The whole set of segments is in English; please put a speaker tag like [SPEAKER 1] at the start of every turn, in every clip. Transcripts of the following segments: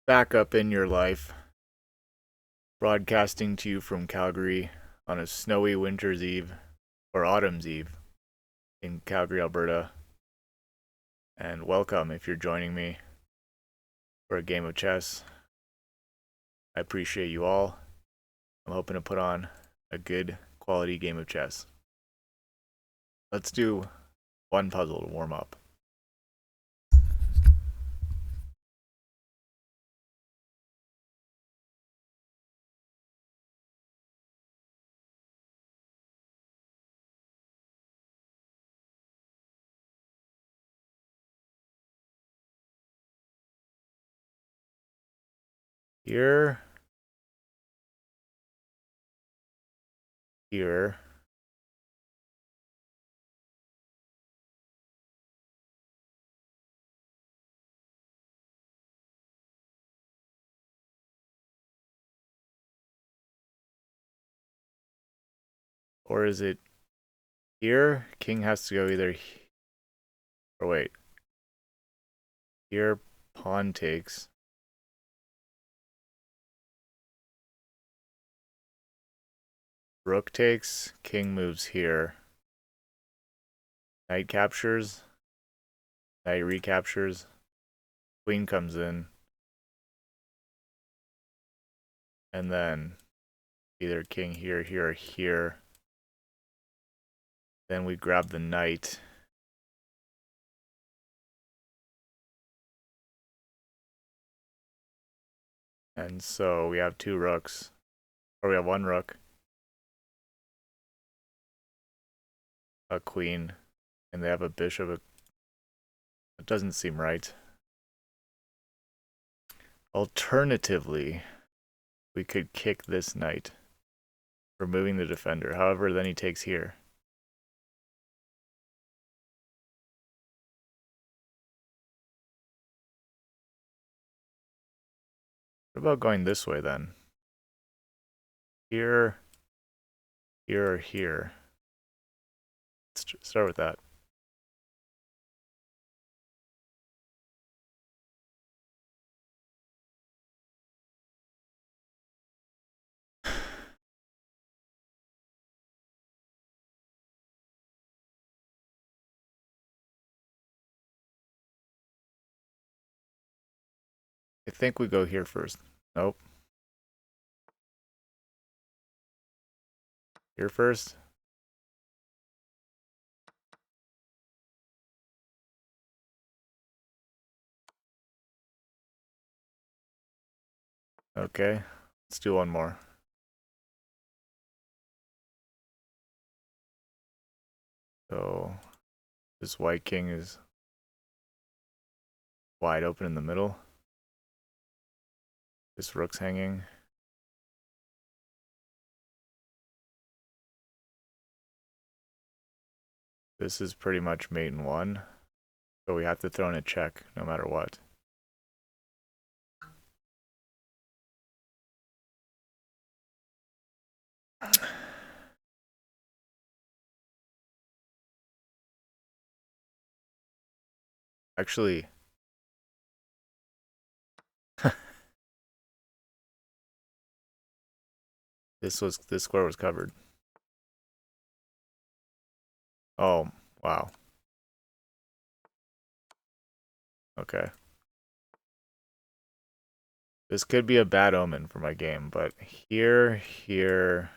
[SPEAKER 1] back up in your life, broadcasting to you from Calgary on a snowy winter's eve, or autumn's eve, in Calgary, Alberta. And welcome if you're joining me for a game of chess. I appreciate you all. I'm hoping to put on a good quality game of chess. Let's do one puzzle to warm up. Here, here, or is it here? King has to go either or wait. Here, pawn takes. Rook takes, king moves here. Knight captures, knight recaptures, queen comes in, and then either king here, here, or here. Then we grab the knight. And so we have two rooks, or we have one rook, a queen, and they have a bishop. It doesn't seem right. Alternatively, we could kick this knight, removing the defender. However, then he takes here. What about going this way then? Here, here, or here? Let's start with that. I think we go here first. Nope. Here first. Okay, let's do one more. So this white king is wide open in the middle. This rook's hanging. This is pretty much mate in one. So we have to throw in a check no matter what. Actually, this square was covered. Oh, wow. Okay. This could be a bad omen for my game, but here, here,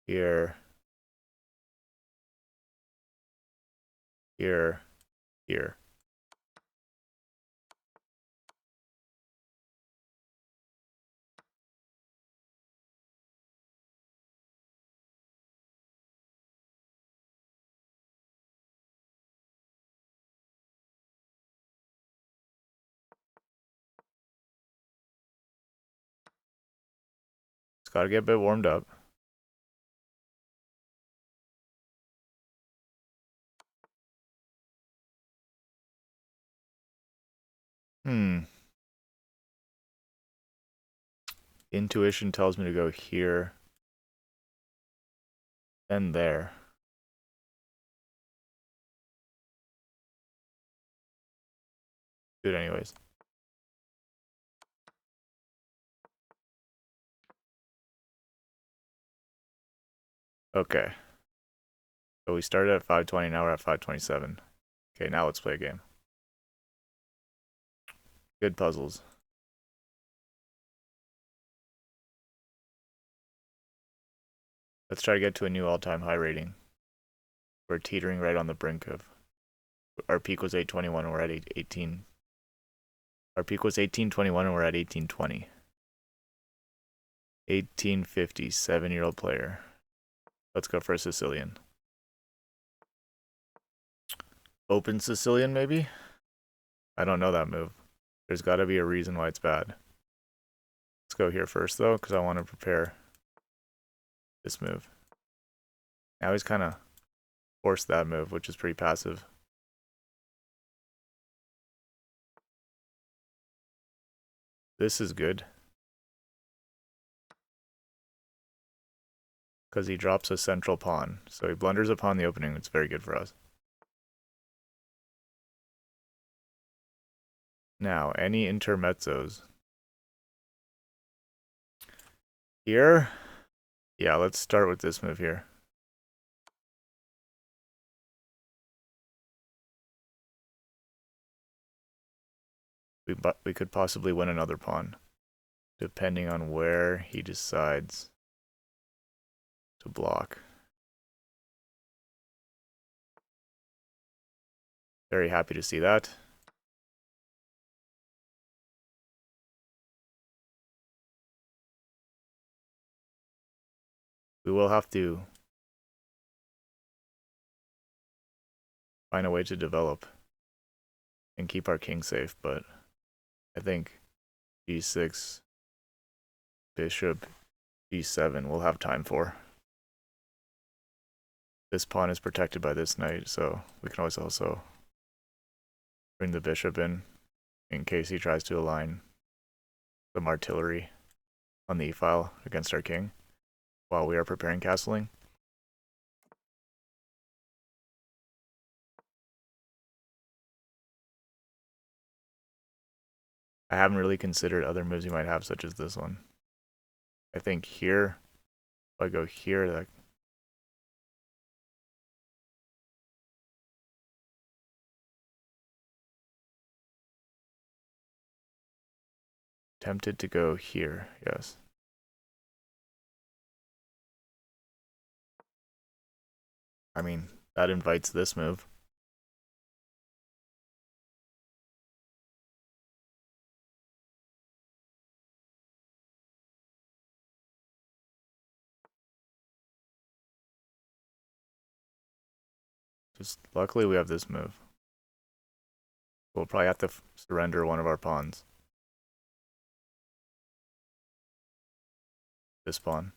[SPEAKER 1] here, here, here. It's got to get a bit warmed up. Intuition tells me to go here, then there. Do it anyways. Okay. So we started at 520, now we're at 527. Okay, now let's play a game. Good puzzles. Let's try to get to a new all-time high rating. We're teetering right on the brink of... Our peak was 821 and we're at 18. Our peak was 1821 and we're at 1820. 1850, 7-year-old player. Let's go for a Sicilian. Open Sicilian, maybe? I don't know that move. There's got to be a reason why it's bad. Let's go here first, though, because I want to prepare this move. Now he's kind of forced that move, which is pretty passive. This is good. Because he drops a central pawn. So he blunders a pawn in the opening. It's very good for us. Now, any intermezzos? Here? Yeah, let's start with this move here. We could possibly win another pawn, depending on where he decides to block. Very happy to see that. We will have to find a way to develop and keep our king safe, but I think g6, bishop, g7 we'll have time for. This pawn is protected by this knight, so we can always also bring the bishop in case he tries to align some artillery on the e-file against our king while we are preparing castling. I haven't really considered other moves you might have, such as this one. I think here, if I go here, that tempted to go here, yes. I mean, that invites this move. Just luckily we have this move. We'll probably have to surrender one of our pawns. This pawn.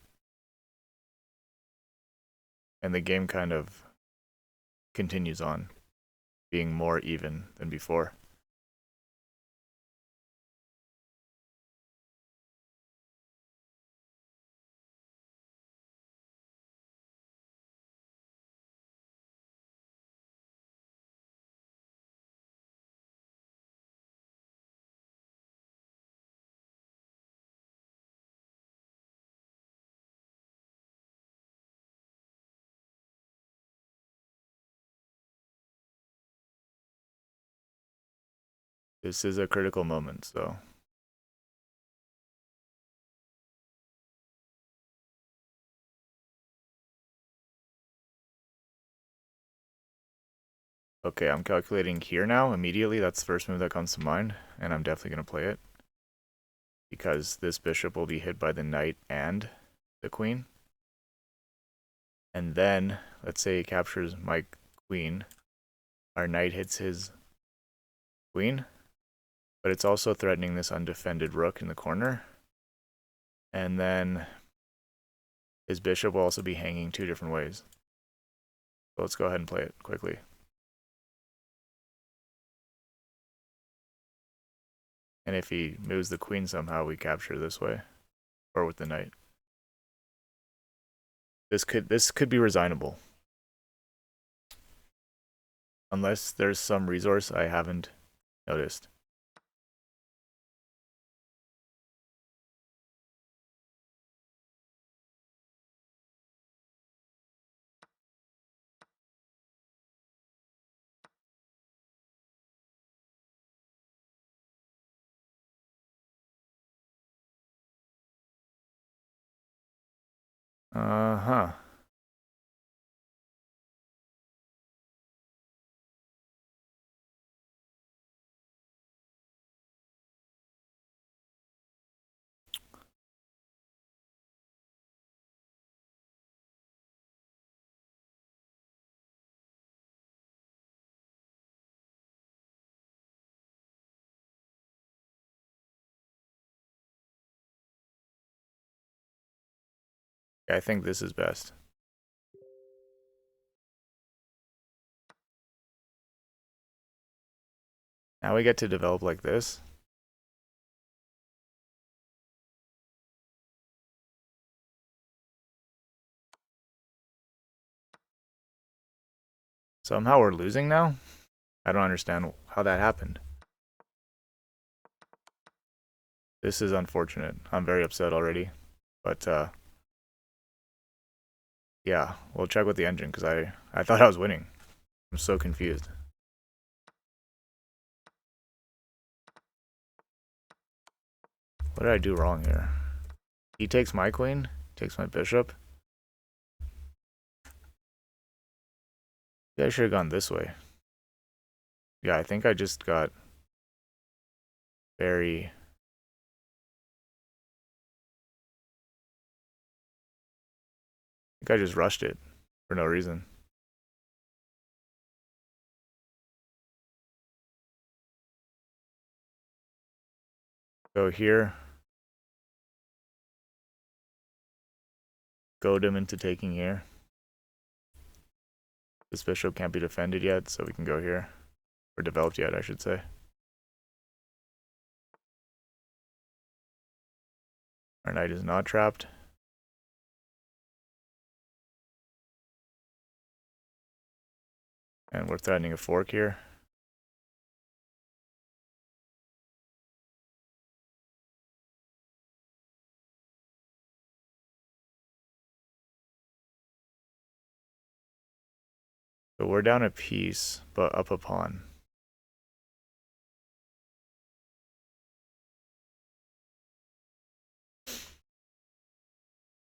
[SPEAKER 1] And the game kind of continues on, being more even than before. This is a critical moment, so okay, I'm calculating here now immediately. That's the first move that comes to mind, and I'm definitely going to play it because this bishop will be hit by the knight and the queen. And then, let's say he captures my queen. Our knight hits his queen, but it's also threatening this undefended rook in the corner. And then his bishop will also be hanging two different ways. So let's go ahead and play it quickly. And if he moves the queen somehow, we capture this way, or with the knight. This could be resignable, unless there's some resource I haven't noticed. Uh-huh. I think this is best. Now we get to develop like this. Somehow we're losing now? I don't understand how that happened. This is unfortunate. I'm very upset already. But, yeah, we'll check with the engine because I thought I was winning. I'm so confused. What did I do wrong here? He takes my queen, takes my bishop. Yeah, I should have gone this way. Yeah, I think I just got very... I think I just rushed it for no reason. Go here. Goad him into taking here. This bishop can't be defended yet, so we can go here. Or developed yet, I should say. Our knight is not trapped. And we're threatening a fork here. So we're down a piece, but up a pawn.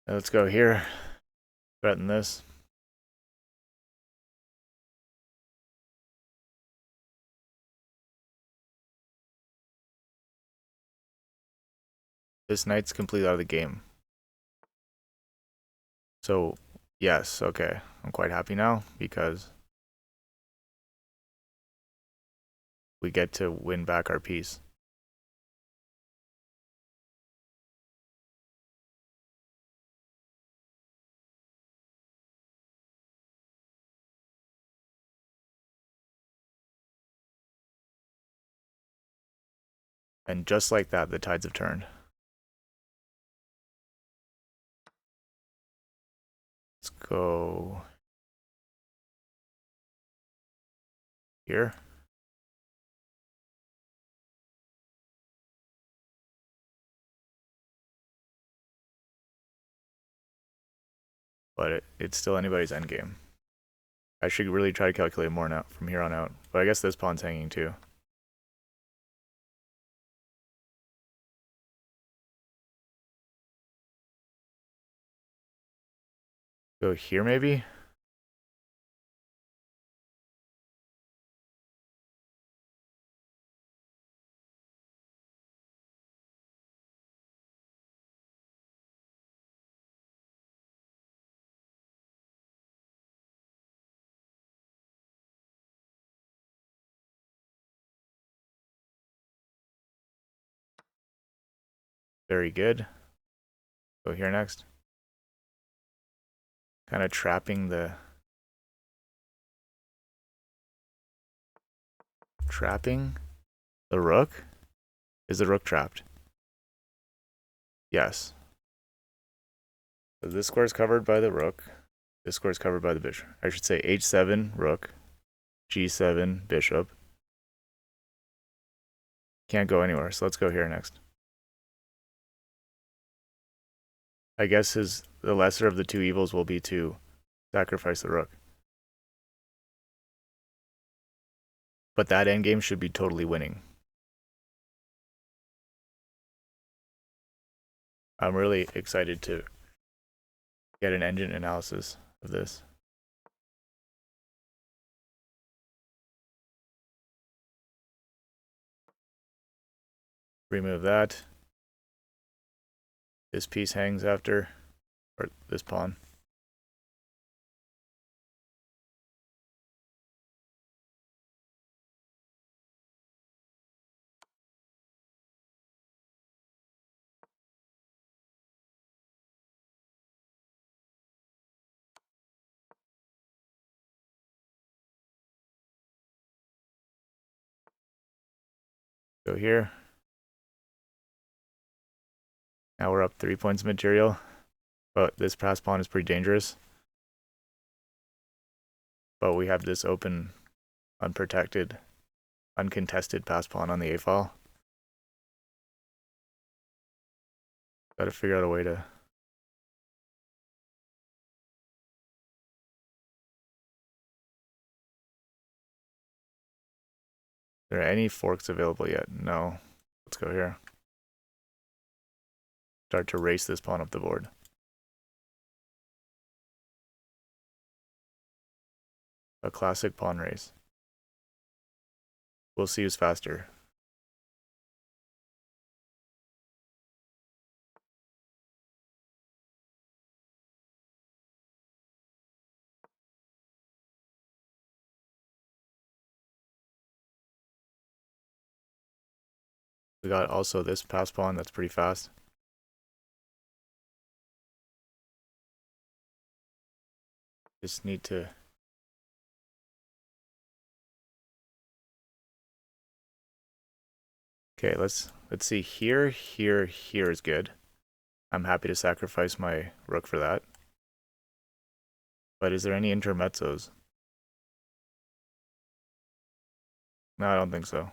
[SPEAKER 1] Now let's go here. Threaten this. This knight's completely out of the game. So, yes, okay. I'm quite happy now because we get to win back our piece. And just like that, the tides have turned. Let's go here. But it's still anybody's endgame. I should really try to calculate more now from here on out. But I guess this pawn's hanging too. Go here maybe? Very good. Go here next. Kind of trapping the rook. Is the rook trapped? Yes. So this square is covered by the rook. This square is covered by the bishop. I should say h7 rook, g7 bishop. Can't go anywhere, so let's go here next. I guess the lesser of the two evils will be to sacrifice the rook. But that endgame should be totally winning. I'm really excited to get an engine analysis of this. Remove that. This piece hangs after, or this pawn. Go here. Now we're up 3 points of material, but this pass pawn is pretty dangerous. But we have this open, unprotected, uncontested pass pawn on the A file. Gotta figure out a way to... Is there any forks available yet? No. Let's go here. Start to race this pawn up the board. A classic pawn race. We'll see who's faster. We got also this pass pawn that's pretty fast. Just need to... Okay, let's see. Here is good. I'm happy to sacrifice my rook for that. But is there any intermezzos? No, I don't think so.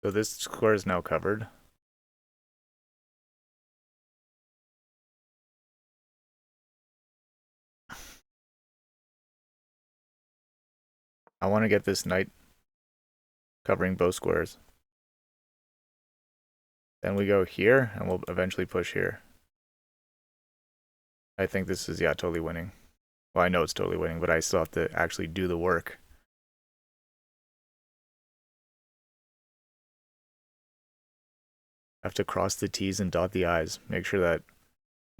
[SPEAKER 1] So this square is now covered. I want to get this knight covering both squares. Then we go here, and we'll eventually push here. I think this is, yeah, totally winning. Well, I know it's totally winning, but I still have to actually do the work. I have to cross the T's and dot the I's. Make sure that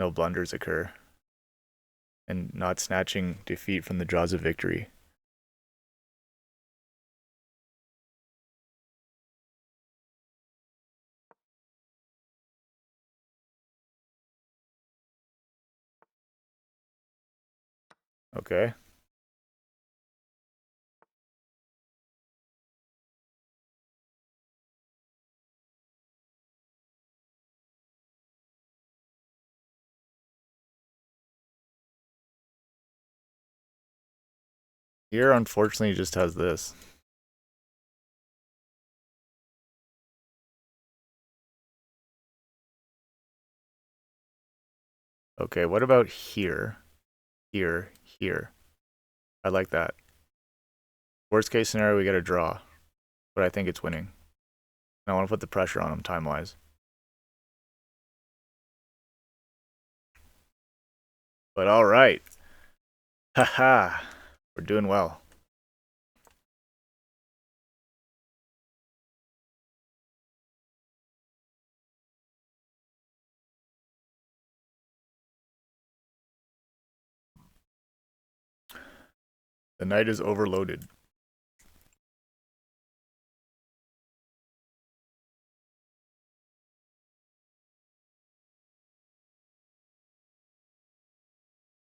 [SPEAKER 1] no blunders occur. And not snatching defeat from the jaws of victory. Okay. Here, unfortunately, just has this. Okay, what about here? Here, here. I like that. Worst case scenario, we get a draw. But I think it's winning. I want to put the pressure on him time-wise. But all right. Haha. We're doing well. The knight is overloaded.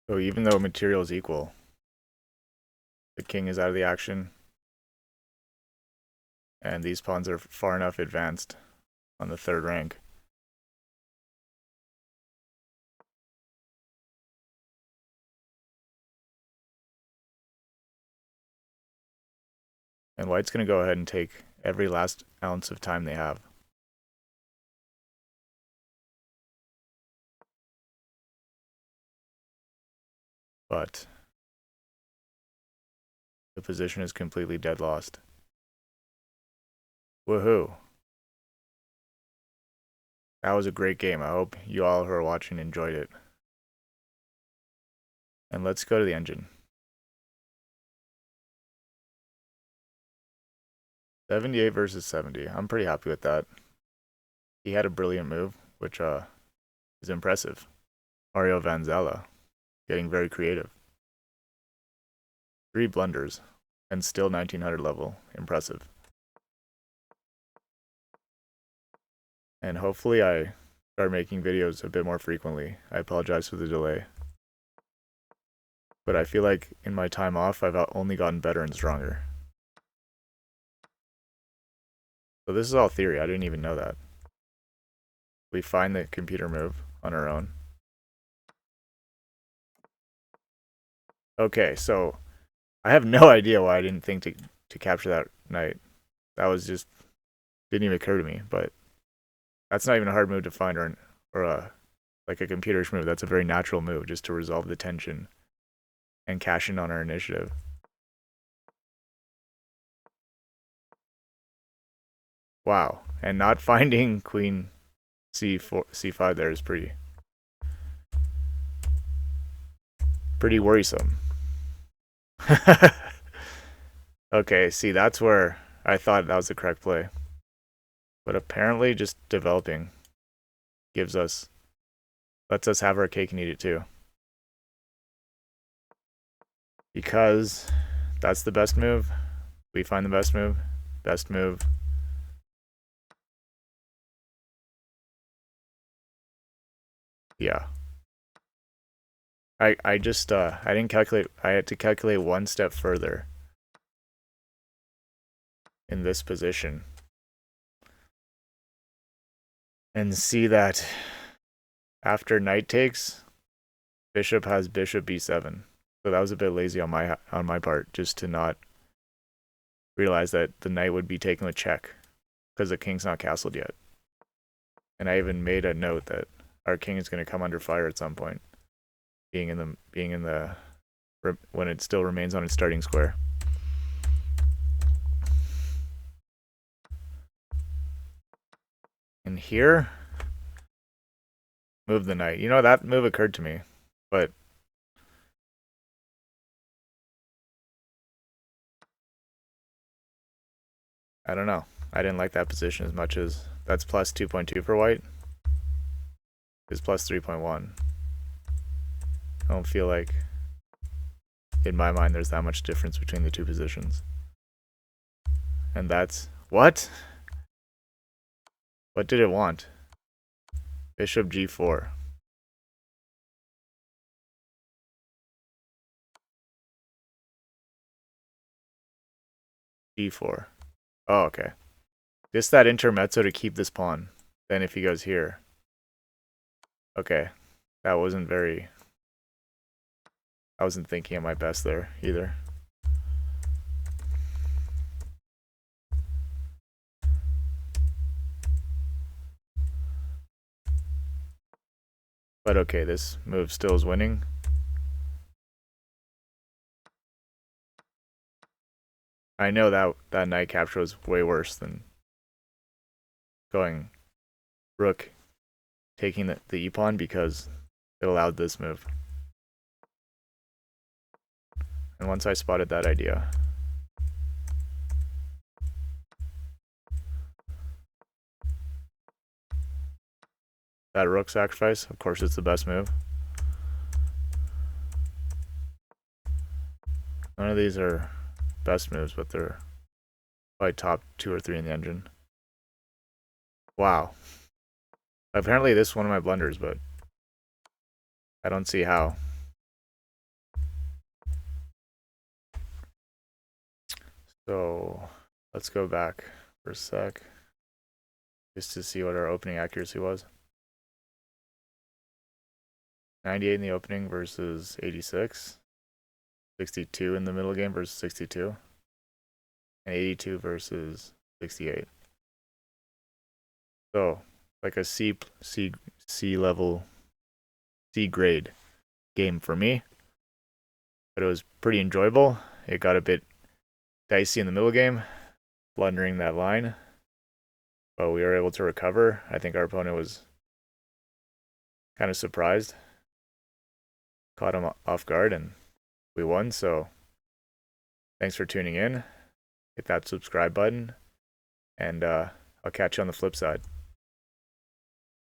[SPEAKER 1] So even though material is equal, the king is out of the action, and these pawns are far enough advanced on the third rank. And white's going to go ahead and take every last ounce of time they have. But the position is completely dead lost. Woohoo! That was a great game. I hope you all who are watching enjoyed it. And let's go to the engine. 78 versus 70. I'm pretty happy with that. He had a brilliant move, which is impressive. Mario Vanzella, getting very creative. 3 blunders, and still 1900 level. Impressive. And hopefully I start making videos a bit more frequently. I apologize for the delay. But I feel like in my time off, I've only gotten better and stronger. So this is all theory. I didn't even know that. We find the computer move on our own. Okay, so I have no idea why I didn't think to capture that knight. That was just didn't even occur to me. But that's not even a hard move to find, or like a computerish move. That's a very natural move, just to resolve the tension and cash in on our initiative. Wow, and not finding Queen C4, C5 there is pretty worrisome. Okay, see, that's where I thought that was the correct play. But apparently just developing lets us have our cake and eat it too. Because that's the best move. We find the best move. Best move. Yeah. I just I didn't calculate. I had to calculate one step further in this position and see that after knight takes, bishop has bishop b7. So that was a bit lazy on my part, just to not realize that the knight would be taken with check because the king's not castled yet. And I even made a note that our king is going to come under fire at some point, being in the when it still remains on its starting square. And here, move the knight. You know, that move occurred to me, but I don't know. I didn't like that position as much as that's plus 2.2 for white. Is plus 3.1. I don't feel like, in my mind, there's that much difference between the two positions. And that's what? What did it want? Bishop g4. d4. Oh, okay. Just that intermezzo to keep this pawn. Then if he goes here. Okay. That wasn't very... I wasn't thinking at my best there either. But okay, this move still is winning. I know that knight capture was way worse than going rook taking the e-pawn, because it allowed this move. And once I spotted that idea, that rook sacrifice, of course it's the best move. None of these are best moves, but they're probably top 2 or 3 in the engine. Wow. Apparently this is one of my blunders, but I don't see how. So let's go back for a sec just to see what our opening accuracy was. 98 in the opening versus 86. 62 in the middle game versus 62. And 82 versus 68. So like a C level, C grade game for me. But it was pretty enjoyable. It got a bit dicey in the middle game, blundering that line. But we were able to recover. I think our opponent was kind of surprised. Caught him off guard and we won. So thanks for tuning in. Hit that subscribe button. And I'll catch you on the flip side.